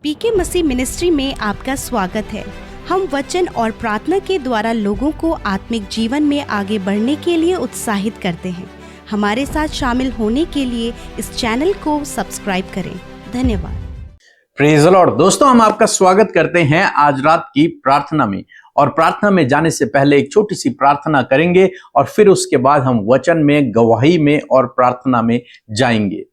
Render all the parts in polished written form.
पीके मसीह ministry में आपका स्वागत है। हम वचन और प्रार्थना के द्वारा लोगों को आत्मिक जीवन में आगे बढ़ने के लिए उत्साहित करते हैं। हमारे साथ शामिल होने के लिए इस चैनल को सब्सक्राइब करें। धन्यवाद। Praise the Lord. दोस्तों, हम आपका स्वागत करते हैं आज रात की प्रार्थना में। और प्रार्थना में जाने से पहले एक छोटी सी प्रार्थना करेंगे और फिर उसके बाद हम वचन में, गवाही में और प्रार्थना में जाएंगे।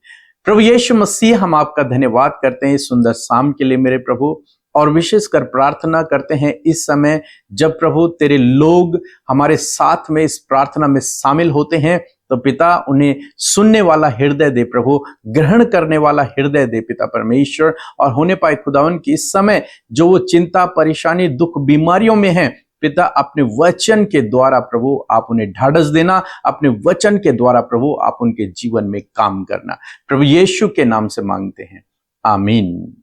प्रभु यीशु मसीह, हम आपका धन्यवाद करते हैं इस सुंदर शाम के लिए मेरे प्रभु, और विशेषकर प्रार्थना करते हैं इस समय जब प्रभु तेरे लोग हमारे साथ में इस प्रार्थना में शामिल होते हैं, तो पिता उन्हें सुनने वाला हृदय दे प्रभु, ग्रहण करने वाला हृदय दे पिता परमेश्वर। और होने पाए खुदावन की इस समय जो वो चिंता, परेशानी, दुख, बीमारियों में हैं, पिता अपने वचन के द्वारा प्रभु आप उन्हें ढाढ़स देना, अपने वचन के द्वारा प्रभु आप उनके जीवन में काम करना। प्रभु यीशु के नाम से मांगते हैं, आमीन।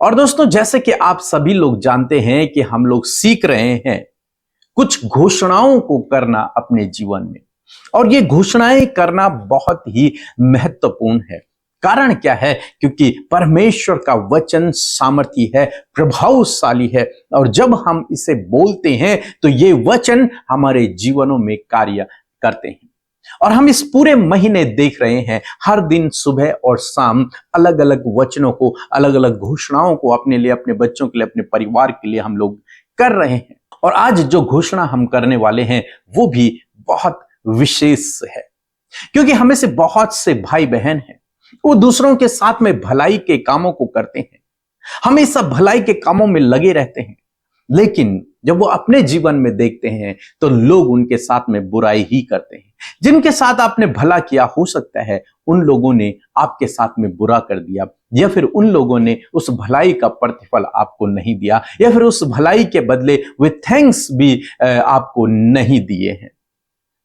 और दोस्तों, जैसे कि आप सभी लोग जानते हैं कि हम लोग सीख रहे हैं कुछ घोषणाओं को करना अपने जीवन में, और ये घोषणाएं करना बहुत ही महत्वपूर्ण है। कारण क्या है? क्योंकि परमेश्वर का वचन सामर्थी है, प्रभावशाली है, और जब हम इसे बोलते हैं तो ये वचन हमारे जीवनों में कार्य करते हैं। और हम इस पूरे महीने देख रहे हैं, हर दिन सुबह और शाम अलग अलग वचनों को, अलग अलग घोषणाओं को अपने लिए, अपने बच्चों के लिए, अपने परिवार के लिए हम लोग कर रहे हैं। और आज जो घोषणा हम करने वाले हैं वो भी बहुत विशेष है, क्योंकि हमें से बहुत से भाई बहन हैं, वो दूसरों के साथ में भलाई के कामों को करते हैं, हमेशा भलाई के कामों में लगे रहते हैं, लेकिन जब वो अपने जीवन में देखते हैं तो लोग उनके साथ में बुराई ही करते हैं। जिनके साथ आपने भला किया, हो सकता है उन लोगों ने आपके साथ में बुरा कर दिया, या फिर उन लोगों ने उस भलाई का प्रतिफल आपको नहीं दिया, या फिर उस भलाई के बदले वे थैंक्स भी आपको नहीं दिए हैं।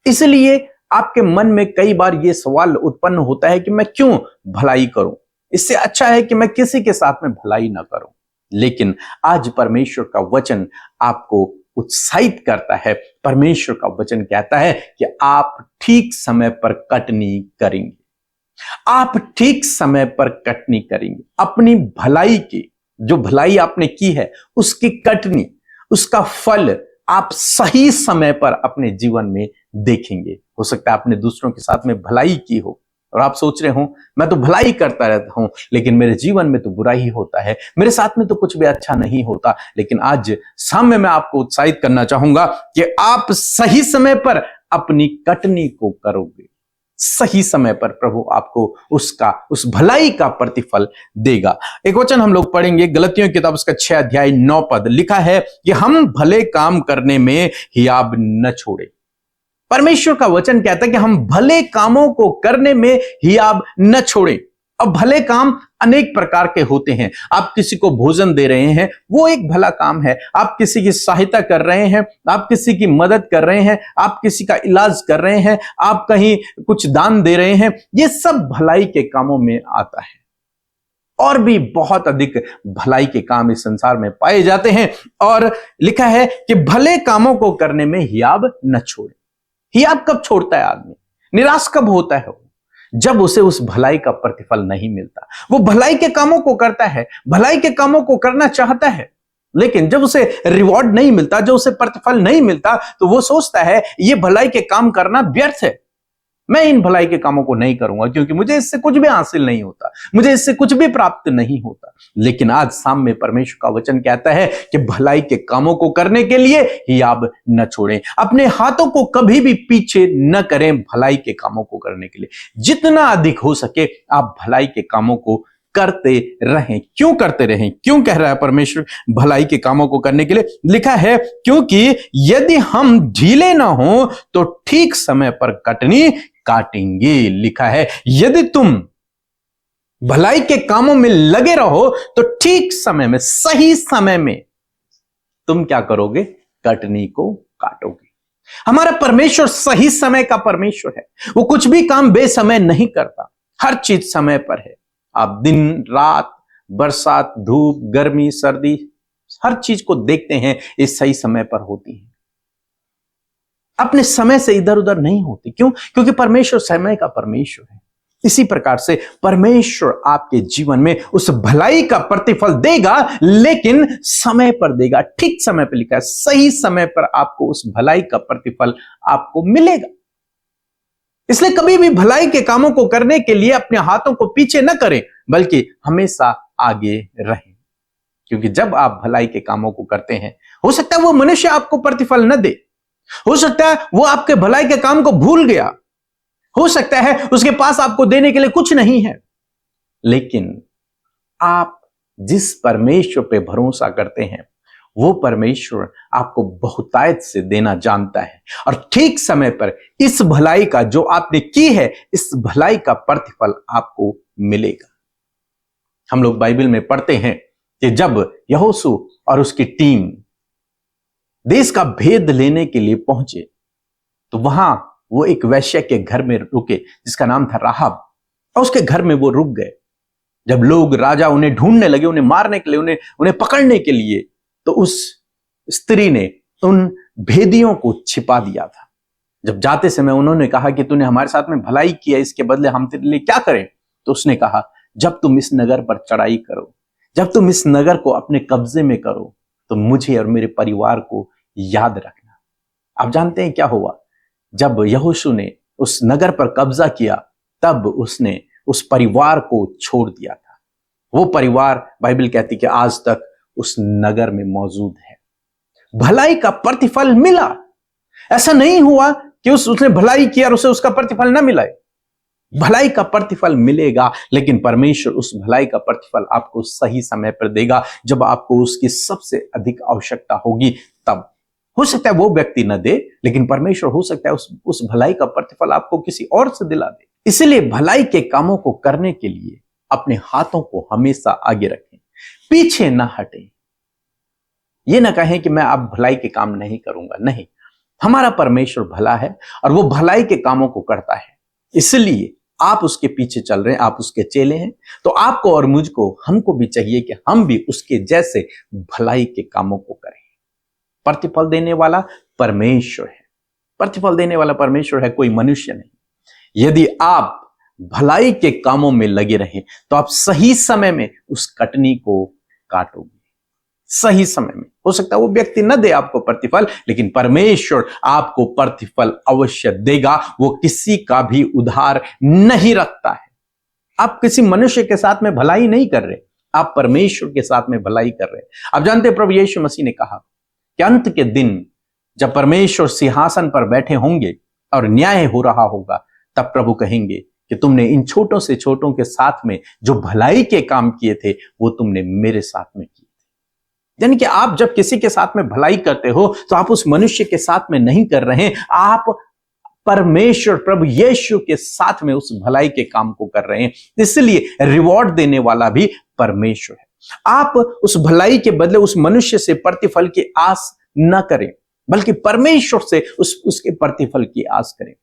इसलिए आपके मन में कई बार ये सवाल उत्पन्न होता है कि मैं क्यों भलाई करूं, इससे अच्छा है कि मैं किसी के साथ में भलाई ना करूं। लेकिन आज परमेश्वर का वचन आपको उत्साहित करता है। परमेश्वर का वचन कहता है कि आप ठीक समय पर कटनी करेंगे, आप ठीक समय पर कटनी करेंगे। अपनी भलाई की, जो भलाई आपने की है उसकी कटनी, उसका फल आप सही समय पर अपने जीवन में देखेंगे। हो सकता है आपने दूसरों के साथ में भलाई की हो और आप सोच रहे हो मैं तो भलाई करता रहता हूं, लेकिन मेरे जीवन में तो बुरा ही होता है, मेरे साथ में तो कुछ भी अच्छा नहीं होता। लेकिन आज शाम में मैं आपको उत्साहित करना चाहूंगा कि आप सही समय पर अपनी कटनी को करोगे। सही समय पर प्रभु आपको उस भलाई का प्रतिफल देगा। एक वचन हम लोग पढ़ेंगे, गलतियों की किताब उसका 6 अध्याय 9 पद। लिखा है कि हम भले काम करने में हियाब न छोड़े। परमेश्वर का वचन कहता है कि हम भले कामों को करने में हियाब न छोड़ें। अब भले काम अनेक प्रकार के होते हैं। आप किसी को भोजन दे रहे हैं, वो एक भला काम है। आप किसी की सहायता कर रहे हैं, आप किसी की मदद कर रहे हैं, आप किसी का इलाज कर रहे हैं, आप कहीं कुछ दान दे रहे हैं, ये सब भलाई के कामों में आता है। और भी बहुत अधिक भलाई के काम इस संसार में पाए जाते हैं, और लिखा है कि भले कामों को करने में हियाब न छोड़े। हियाब कब छोड़ता है आदमी? निराश कब होता है? जब उसे उस भलाई का प्रतिफल नहीं मिलता। वो भलाई के कामों को करता है, भलाई के कामों को करना चाहता है, लेकिन जब उसे रिवॉर्ड नहीं मिलता, जब उसे प्रतिफल नहीं मिलता, तो वो सोचता है ये भलाई के काम करना व्यर्थ है, मैं इन भलाई के कामों को नहीं करूंगा, क्योंकि मुझे इससे कुछ भी हासिल नहीं होता, मुझे इससे कुछ भी प्राप्त नहीं होता। लेकिन आज शाम में परमेश्वर का वचन कहता है कि भलाई के कामों को करने के लिए हियाब न छोड़ें। अपने हाथों को कभी भी पीछे न करें भलाई के कामों को करने के लिए। जितना अधिक हो सके आप भलाई के कामों को करते रहें। क्यों करते रहें? क्यों कह रहा है परमेश्वर भलाई के कामों को करने के लिए? लिखा है क्योंकि यदि हम ढीले ना हो तो ठीक समय पर कटनी काटेंगे। लिखा है यदि तुम भलाई के कामों में लगे रहो तो ठीक समय में, सही समय में तुम क्या करोगे? कटनी को काटोगे। हमारा परमेश्वर सही समय का परमेश्वर है। वो कुछ भी काम बेसमय नहीं करता, हर चीज समय पर है। आप दिन रात, बरसात, धूप, गर्मी, सर्दी, हर चीज को देखते हैं, इस सही समय पर होती है, अपने समय से इधर उधर नहीं होती। क्यों? क्योंकि परमेश्वर समय का परमेश्वर है। इसी प्रकार से परमेश्वर आपके जीवन में उस भलाई का प्रतिफल देगा, लेकिन समय पर देगा। ठीक समय पर, लिखा है सही समय पर आपको उस भलाई का प्रतिफल आपको मिलेगा। इसलिए कभी भी भलाई के कामों को करने के लिए अपने हाथों को पीछे न करें, बल्कि हमेशा आगे रहें। क्योंकि जब आप भलाई के कामों को करते हैं, हो सकता है वो मनुष्य आपको प्रतिफल न दे, हो सकता है वो आपके भलाई के काम को भूल गया, हो सकता है उसके पास आपको देने के लिए कुछ नहीं है, लेकिन आप जिस परमेश्वर पे भरोसा करते हैं, वो परमेश्वर आपको बहुतायत से देना जानता है, और ठीक समय पर इस भलाई का जो आपने की है, इस भलाई का प्रतिफल आपको मिलेगा। हम लोग बाइबल में पढ़ते हैं कि जब यहोशू और उसकी टीम देश का भेद लेने के लिए पहुंचे, तो वहां वो एक वैश्य के घर में रुके जिसका नाम था राहाब, और उसके घर में वो रुक गए। जब लोग, राजा उन्हें ढूंढने लगे, उन्हें मारने के लिए, उन्हें पकड़ने के लिए, तो उस स्त्री ने उन भेदियों को छिपा दिया था। जब जाते समय उन्होंने कहा कि तूने हमारे साथ में भलाई किया, इसके बदले हम तेरे लिए क्या करें? तो उसने कहा, जब तुम इस नगर पर चढ़ाई करो, जब तुम इस नगर को अपने कब्जे में करो, तो मुझे और मेरे परिवार को याद रखना। आप जानते हैं क्या हुआ? जब यहोशू ने उस नगर पर कब्जा किया, तब उसने उस परिवार को छोड़ दिया था। वो परिवार, बाइबल कहती कि आज तक उस नगर में मौजूद है। भलाई का प्रतिफल मिला। ऐसा नहीं हुआ कि उसने भलाई किया और उसे उसका प्रतिफल ना मिला। भलाई का प्रतिफल मिलेगा, लेकिन परमेश्वर उस भलाई का प्रतिफल आपको सही समय पर देगा, जब आपको उसकी सबसे अधिक आवश्यकता होगी। तब हो सकता है वो व्यक्ति न दे, लेकिन परमेश्वर हो सकता है उस भलाई का प्रतिफल आपको किसी और से दिला दे। इसलिए भलाई के कामों को करने के लिए अपने हाथों को हमेशा आगे रखें, पीछे ना हटें। ये ना कहें कि मैं अब भलाई के काम नहीं करूंगा। नहीं, हमारा परमेश्वर भला है और वो भलाई के कामों को करता है। इसलिए आप उसके पीछे चल रहे हैं, आप उसके चेले हैं, तो आपको और मुझको, हमको भी चाहिए कि हम भी उसके जैसे भलाई के कामों को करें। प्रतिफल देने वाला परमेश्वर है। प्रतिफल देने वाला परमेश्वर है, कोई मनुष्य नहीं। यदि आप भलाई के कामों में लगे रहे, तो आप सही समय में उस कटनी को काटोगे। सही समय में। हो सकता है वो व्यक्ति न दे आपको प्रतिफल, लेकिन परमेश्वर आपको प्रतिफल अवश्य देगा। वो किसी का भी उधार नहीं रखता है। आप किसी मनुष्य के साथ में भलाई नहीं कर रहे, आप परमेश्वर के साथ में भलाई कर रहे हैं। आप जानते हैं, प्रभु यीशु मसीह ने कहा कि अंत के दिन जब परमेश्वर सिंहासन पर बैठे होंगे और न्याय हो रहा होगा, तब प्रभु कहेंगे कि तुमने इन छोटों से छोटों के साथ में जो भलाई के काम किए थे, वो तुमने मेरे साथ में किए थे। यानी कि आप जब किसी के साथ में भलाई करते हो, तो आप उस मनुष्य के साथ में नहीं कर रहे, आप परमेश्वर प्रभु यीशु के साथ में उस भलाई के काम को कर रहे हैं। इसलिए रिवॉर्ड देने वाला भी परमेश्वर है। आप उस भलाई के बदले उस मनुष्य से प्रतिफल की आस न करें, बल्कि परमेश्वर से उसके प्रतिफल की आस करें,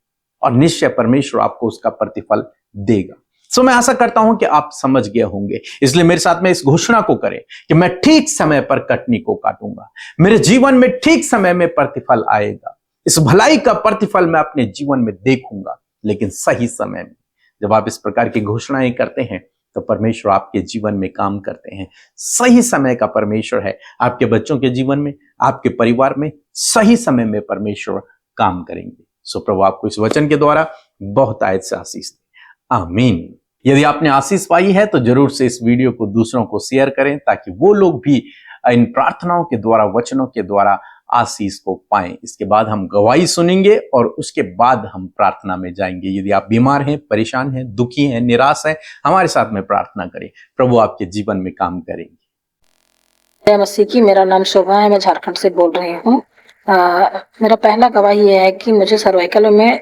और निश्चय परमेश्वर आपको उसका प्रतिफल देगा। सो मैं आशा करता हूं कि आप समझ गए होंगे। इसलिए मेरे साथ में इस घोषणा को करें कि मैं ठीक समय पर कटनी को काटूंगा। मेरे जीवन में ठीक समय में प्रतिफल आएगा। इस भलाई का प्रतिफल मैं अपने जीवन में देखूंगा, लेकिन सही समय में। जब आप इस प्रकार की घोषणाएं करते हैं, तो परमेश्वर आपके जीवन में काम करते हैं। सही समय का परमेश्वर है। आपके बच्चों के जीवन में, आपके परिवार में सही समय में परमेश्वर काम करेंगे। सो प्रभु आपको इस वचन के द्वारा बहुत आयत से आशीष दे। आमीन। यदि आपने आशीष पाई है, तो जरूर से इस वीडियो को दूसरों को शेयर करें, ताकि वो लोग भी इन प्रार्थनाओं के द्वारा, वचनों के द्वारा आशीष को पाएं। इसके बाद हम गवाही सुनेंगे और उसके बाद हम प्रार्थना में जाएंगे। यदि आप बीमार हैं, परेशान हैं, दुखी हैं, निराश हैं, हमारे साथ में प्रार्थना करें। प्रभु आपके जीवन में काम करेंगे। मसीह की, मेरा नाम शोभा है, मैं झारखंड से बोल रही हूँ। मेरा पहला गवाही ये है कि मुझे सर्वाइकल में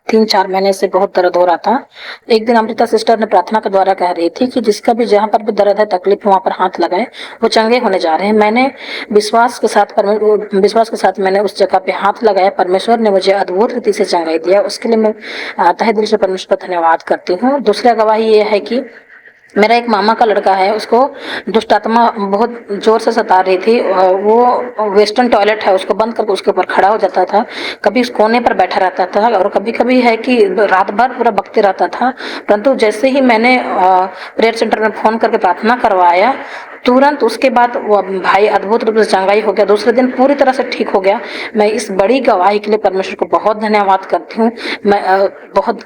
3-4 महीने से बहुत दर्द हो रहा था। एक दिन अमृता सिस्टर ने प्रार्थना के द्वारा कह रही थी कि जिसका भी, जहाँ पर भी दर्द है, तकलीफ है, वहाँ पर हाथ लगाए, वो चंगे होने जा रहे हैं। मैंने विश्वास के साथ मैंने उस जगह पे हाथ लगाया। परमेश्वर ने मुझे अद्भुत रीति से चंगाई दिया। उसके लिए मैं तहे दिल से परमेश्वर का धन्यवाद करती हूँ। दूसरा गवाही ये है कि मेरा एक मामा का लड़का है, उसको दुष्ट आत्मा बहुत जोर से सता रही थी। वो वेस्टर्न टॉयलेट है, उसको बंद करके उसके ऊपर खड़ा हो जाता था, कभी उस कोने पर बैठा रहता था और कभी कभी है कि रात भर पूरा बकते रहता था। परंतु जैसे ही मैंने प्रेयर सेंटर में फोन करके प्रार्थना करवाया, तुरंत उसके बाद वो भाई अद्भुत रूप से चंगाई हो गया, दूसरे दिन पूरी तरह से ठीक हो गया। मैं इस बड़ी गवाही के लिए परमेश्वर को बहुत धन्यवाद करती हूँ। मैं बहुत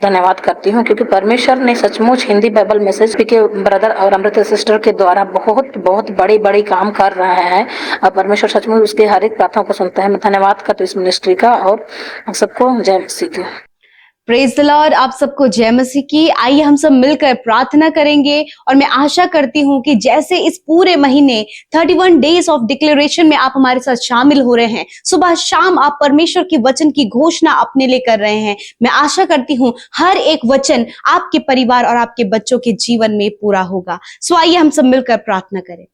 धन्यवाद करती हूँ, क्योंकि परमेश्वर ने सचमुच हिंदी बाइबल मैसेज के ब्रदर और अमृता सिस्टर के द्वारा बहुत बहुत बड़ी बड़ी काम कर रहा है और परमेश्वर सचमुच उसके हर एक प्रार्थना को सुनता है। मैं धन्यवाद करती हूँ इस मिनिस्ट्री का और सबको जय मसीह की। Praise the Lord. आप सबको जय मसीह की। आइए हम सब मिलकर प्रार्थना करेंगे और मैं आशा करती हूं कि जैसे इस पूरे महीने 31 डेज ऑफ डिक्लेरेशन में आप हमारे साथ शामिल हो रहे हैं, सुबह शाम आप परमेश्वर की वचन की घोषणा अपने लिए कर रहे हैं, मैं आशा करती हूं हर एक वचन आपके परिवार और आपके बच्चों के जीवन में पूरा होगा। सो आइए हम सब मिलकर प्रार्थना करें।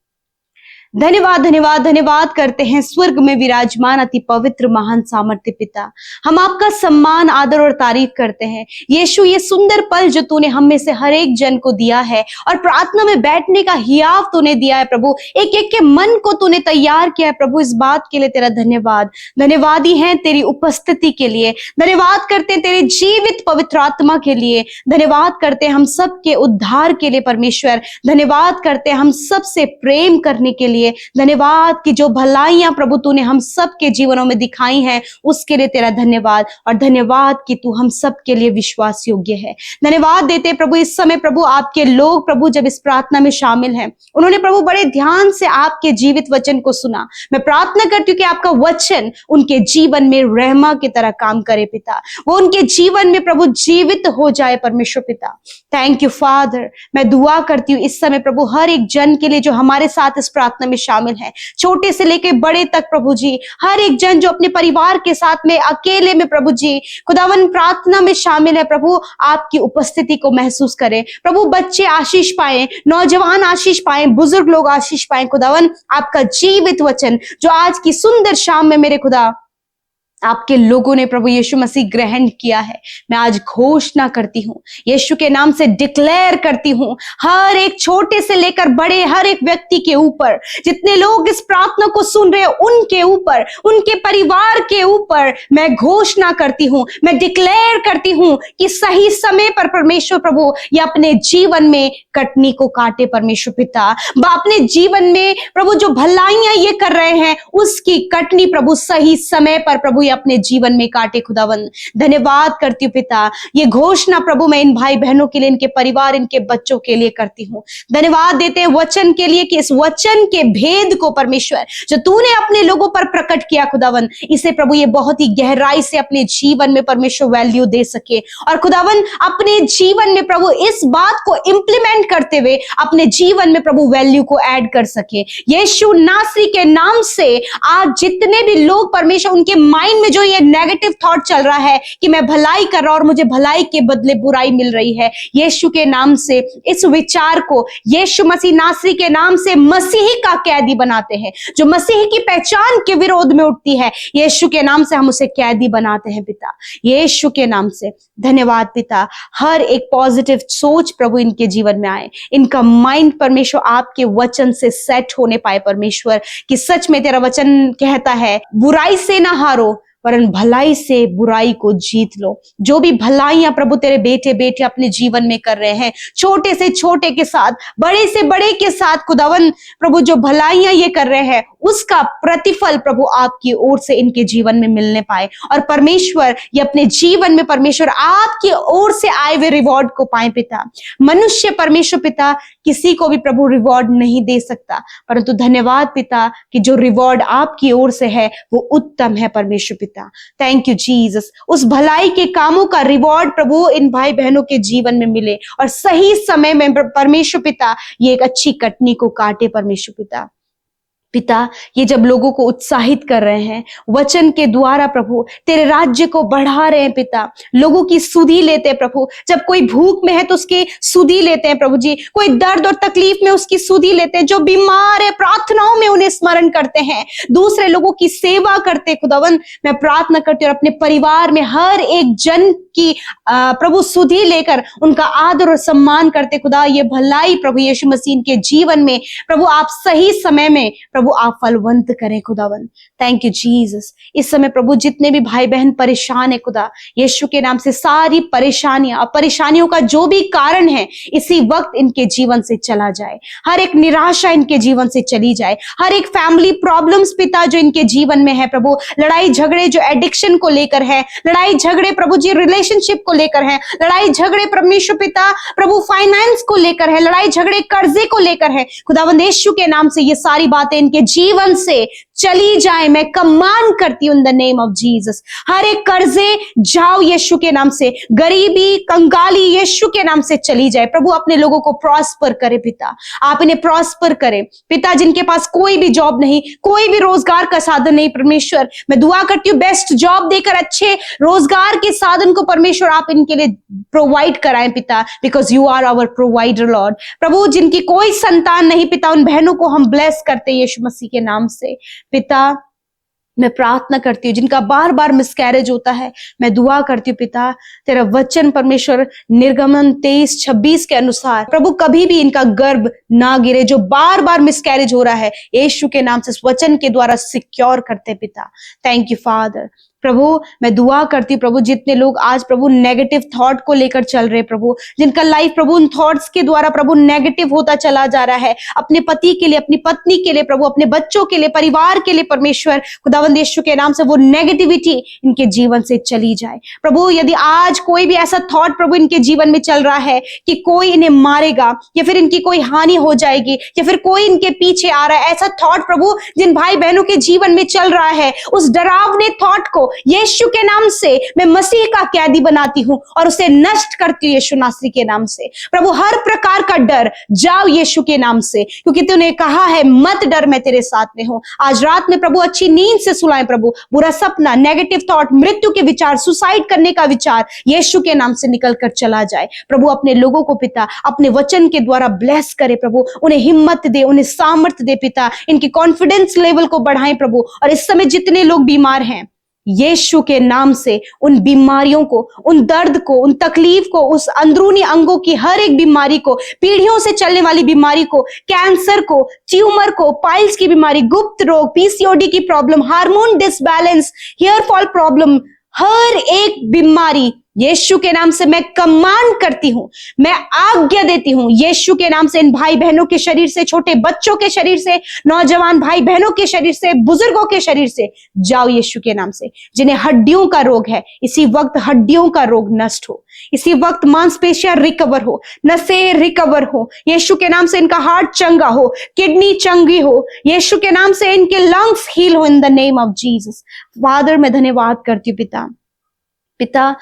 धन्यवाद धन्यवाद धन्यवाद करते हैं स्वर्ग में विराजमान अति पवित्र महान सामर्थ्य पिता। हम आपका सम्मान आदर और तारीफ करते हैं यीशु, ये सुंदर पल जो तूने हम में से हर एक जन को दिया है और प्रार्थना में बैठने का हियाव तूने दिया है प्रभु, एक एक के मन को तूने तैयार किया है प्रभु, इस बात के लिए तेरा धन्यवाद। धन्यवादी हैं तेरी उपस्थिति के लिए, धन्यवाद करते हैं तेरे जीवित पवित्र आत्मा के लिए, धन्यवाद करते हैं हम सबके उद्धार के लिए परमेश्वर, धन्यवाद करते हैं हम सबसे प्रेम करने के लिए, धन्यवाद कि जो भलाइयां प्रभु तूने हम सब के जीवनों में दिखाई हैं उसके लिए तेरा धन्यवाद, और धन्यवाद कि तू हम सब के लिए विश्वास योग्य है। धन्यवाद देते प्रभु इस समय प्रभु आपके लोग प्रभु जब इस प्रार्थना में शामिल हैं, उन्होंने प्रभु बड़े ध्यान से आपके जीवित वचन को सुना। मैं प्रार्थना करती हूँ कि आपका वचन उनके जीवन में रहमा की तरह काम करे पिता, वो उनके जीवन में प्रभु जीवित हो जाए परमेश्वर पिता। Thank you father. मैं दुआ करती हूँ इस समय प्रभु हर एक जन के लिए जो हमारे साथ इस प्रार्थना में शामिल है, छोटे से लेके बड़े तक प्रभु जी, हर एक जन जो अपने परिवार के साथ में अकेले में प्रभु जी खुदावन प्रार्थना में शामिल है प्रभु, आपकी उपस्थिति को महसूस करें प्रभु। बच्चे आशीष पाए, नौजवान आशीष पाए, बुजुर्ग लोग आशीष पाए खुदावन। आपका जीवित वचन जो आज की सुंदर शाम में मेरे खुदा आपके लोगों ने प्रभु यीशु मसीह ग्रहण किया है, मैं आज घोषणा करती हूँ, यीशु के नाम से डिक्लेयर करती हूँ, हर एक छोटे से लेकर बड़े हर एक व्यक्ति के ऊपर, जितने लोग इस प्रार्थना को सुन रहे हैं उनके ऊपर, उनके परिवार के ऊपर मैं घोषणा करती हूँ, मैं डिक्लेयर करती हूँ कि सही समय पर परमेश्वर प्रभु ये अपने जीवन में कटनी को काटे परमेश्वर पिता, अपने जीवन में प्रभु जो भलाइयां ये कर रहे हैं उसकी कटनी प्रभु सही समय पर प्रभु अपने जीवन में काटे खुदावन। धन्यवाद करती हूँ पिता, ये घोषणा प्रभु मैं इन भाई बहनों के लिए, इनके परिवार, इनके बच्चों के लिए करती हूँ। धन्यवाद देते हैं वचन के लिए कि इस वचन के भेद को परमेश्वर जो तूने अपने लोगों पर प्रकट किया खुदावन, इसे प्रभु ये बहुत ही गहराई से अपने जीवन में परमेश्वर वैल्यू दे सके और खुदावन अपने जीवन में प्रभु इस बात को इंप्लीमेंट करते हुए अपने जीवन में प्रभु वैल्यू को ऐड कर सके। यीशु नासरी के नाम से आज जितने भी लोग परमेश्वर उनके माइंड में जो ये नेगेटिव थॉट चल रहा है कि मैं भलाई कर रहा हूं और मुझे भलाई के बदले बुराई मिल रही है, यीशु के नाम से इस विचार को यीशु मसीह नासरी के नाम से मसीही का कैदी बनाते हैं। जो मसीही की पहचान के विरोध में उठती है, यीशु के नाम से हम उसे कैदी बनाते हैं पिता, यीशु के नाम से। धन्यवाद पिता, हर एक पॉजिटिव सोच प्रभु इनके जीवन में आए, इनका माइंड परमेश्वर आपके वचन से सेट होने पाए परमेश्वर, कि सच में तेरा वचन कहता है बुराई से ना हारो वरन भलाई से बुराई को जीत लो। जो भी भलाइयां प्रभु तेरे बेटे बेटे अपने जीवन में कर रहे हैं, छोटे से छोटे के साथ, बड़े से बड़े के साथ खुदावन प्रभु जो भलाइयां ये कर रहे हैं उसका प्रतिफल प्रभु आपकी ओर से इनके जीवन में मिलने पाए और परमेश्वर ये अपने जीवन में परमेश्वर आपकी ओर से आए हुए रिवॉर्ड को पाए पिता। मनुष्य परमेश्वर पिता किसी को भी प्रभु रिवॉर्ड नहीं दे सकता, परंतु धन्यवाद पिता कि जो रिवॉर्ड आपकी ओर से है वो उत्तम है परमेश्वर पिता। थैंक यू जीसस, उस भलाई के कामों का रिवॉर्ड प्रभु इन भाई बहनों के जीवन में मिले और सही समय में परमेश्वर पिता ये एक अच्छी कटनी को काटे परमेश्वर पिता। पिता, ये जब लोगों को उत्साहित कर रहे हैं वचन के द्वारा प्रभु, तेरे राज्य को बढ़ा रहे हैं पिता, लोगों की सुधि लेते हैं प्रभु। जब कोई भूख में है तो उसकी सुधि लेते हैं प्रभु जी, कोई दर्द और तकलीफ में उसकी सुधि लेते हैं, जो बीमार है प्रार्थनाओं में उन्हें स्मरण करते हैं, दूसरे लोगों की सेवा करते हैं। खुदावन, मैं प्रार्थना करती हूँ और अपने परिवार में हर एक जन की प्रभु सुधि लेकर उनका आदर और सम्मान करते। खुदा, ये भलाई प्रभु यीशु मसीह के जीवन में प्रभु आप सही समय में प्रभु आप फलवंत करें खुदावन। Thank you Jesus. इस समय प्रभु जितने भी भाई बहन परेशान है खुदा, यीशु के नाम से सारी परेशानियों का जो भी कारण है इसी वक्त इनके जीवन से चला जाए। हर एक निराशा इनके जीवन से चली जाए, हर एक फैमिली प्रॉब्लम्स पिता जो इनके जीवन में है प्रभु, लड़ाई झगड़े जो एडिक्शन को लेकर है, लड़ाई झगड़े प्रभु जी रिलेशनशिप को लेकर है, लड़ाई झगड़े परमेश्वर पिता प्रभु फाइनेंस को लेकर है, लड़ाई झगड़े कर्जे को लेकर है, खुदावंद यीशु के नाम से ये सारी बातें इनके जीवन से चली जाए। मैं कमांड करती हूं in the name of Jesus. हर एक कर्जे जाओ यीशु के नाम से, गरीबी कंगाली यीशु के नाम से चली जाए। प्रभु अपने लोगों को प्रॉस्पर करे पिता, आप इन्हें प्रॉस्पर करें पिता। जिनके पास कोई भी जॉब नहीं, कोई भी रोजगार का साधन नहीं, परमेश्वर मैं दुआ करती हूँ बेस्ट जॉब देकर अच्छे रोजगार के साधन को परमेश्वर आप इनके लिए प्रोवाइड कराएं पिता, because you are our provider lord. प्रभु जिनकी कोई संतान नहीं पिता, उन बहनों को हम ब्लेस करते हैं यीशु मसीह के नाम से पिता। मैं प्रार्थना करती हूँ जिनका बार बार मिसकैरेज होता है, मैं दुआ करती हूँ पिता, तेरा वचन परमेश्वर निर्गमन 23:26 के अनुसार प्रभु कभी भी इनका गर्भ ना गिरे। जो बार बार मिसकैरेज हो रहा है यीशु के नाम से इस वचन के द्वारा सिक्योर करते पिता। Thank you father. प्रभु मैं दुआ करती हूँ प्रभु, जितने लोग आज प्रभु नेगेटिव थॉट को लेकर चल रहे प्रभु, जिनका लाइफ प्रभु उन थॉट्स के द्वारा प्रभु नेगेटिव होता चला जा रहा है, अपने पति के लिए, अपनी पत्नी के लिए प्रभु, अपने बच्चों के लिए, परिवार के लिए परमेश्वर खुदावंद यीशु के नाम से वो नेगेटिविटी इनके जीवन से चली जाए प्रभु। यदि आज कोई भी ऐसा थॉट प्रभु इनके जीवन में चल रहा है कि कोई इन्हें मारेगा या फिर इनकी कोई हानि हो जाएगी या फिर कोई इनके पीछे आ रहा है, ऐसा थॉट प्रभु जिन भाई बहनों के जीवन में चल रहा है, उस डरावने थॉट को यीशु के नाम से मैं मसीह का कैदी बनाती हूं और उसे नष्ट करती हूं यीशु नासरी के नाम से। प्रभु हर प्रकार का डर जाओ यीशु के नाम से, क्योंकि तूने कहा है मत डर, मैं तेरे साथ में हूं। आज रात में प्रभु अच्छी नींद से सुलाएं प्रभु, बुरा सपना, नेगेटिव थॉट, मृत्यु के विचार, सुसाइड करने का विचार यीशु के नाम से निकल कर चला जाए। प्रभु अपने लोगों को पिता अपने वचन के द्वारा ब्लेस करे प्रभु, उन्हें हिम्मत दे, उन्हें सामर्थ्य दे पिता, इनकी कॉन्फिडेंस लेवल को बढ़ाएं प्रभु। और इस समय जितने लोग बीमार हैं यीशु के नाम से उन बीमारियों को, उन दर्द को, उन तकलीफ को, उस अंदरूनी अंगों की हर एक बीमारी को, पीढ़ियों से चलने वाली बीमारी को, कैंसर को, ट्यूमर को, पाइल्स की बीमारी, गुप्त रोग, पीसीओडी की problem, hormone disbalance, hair fall problem, हर एक बीमारी यीशु के नाम से मैं कमांड करती हूं, मैं आज्ञा देती हूं यीशु के नाम से इन भाई बहनों के शरीर से, छोटे बच्चों के शरीर से, नौजवान भाई बहनों के शरीर से, बुजुर्गों के शरीर से जाओ यीशु के नाम से। जिन्हें हड्डियों का रोग है इसी वक्त हड्डियों का रोग नष्ट हो, इसी वक्त मांसपेशियां रिकवर हो, नसें रिकवर हो यीशु के नाम से, इनका हार्ट चंगा हो, किडनी चंगी हो यीशु के नाम से, इनके लंग्स हील हो इन the name of Jesus. Father मैं धन्यवाद करती हूँ पिता,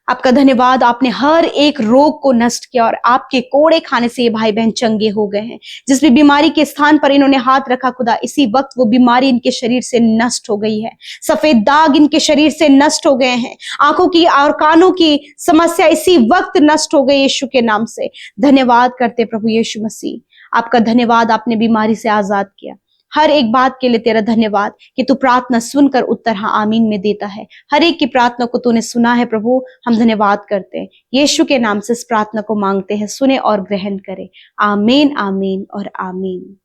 आपका धन्यवाद, आपने हर एक रोग को नष्ट किया और आपके कोड़े खाने से ये भाई बहन चंगे हो गए हैं। जिस भी बीमारी के स्थान पर इन्होंने हाथ रखा खुदा, इसी वक्त वो बीमारी इनके शरीर से नष्ट हो गई है। सफेद दाग इनके शरीर से नष्ट हो गए हैं, आंखों की और कानों की समस्या इसी वक्त नष्ट हो गई यीशु के नाम से। धन्यवाद करते प्रभु यीशु मसीह, आपका धन्यवाद, आपने बीमारी से आजाद किया। हर एक बात के लिए तेरा धन्यवाद कि तू प्रार्थना सुनकर उत्तर हाँ आमीन में देता है। हर एक की प्रार्थना को तूने सुना है प्रभु, हम धन्यवाद करते हैं। यीशु के नाम से इस प्रार्थना को मांगते हैं, सुने और ग्रहण करे। आमीन, आमीन और आमीन।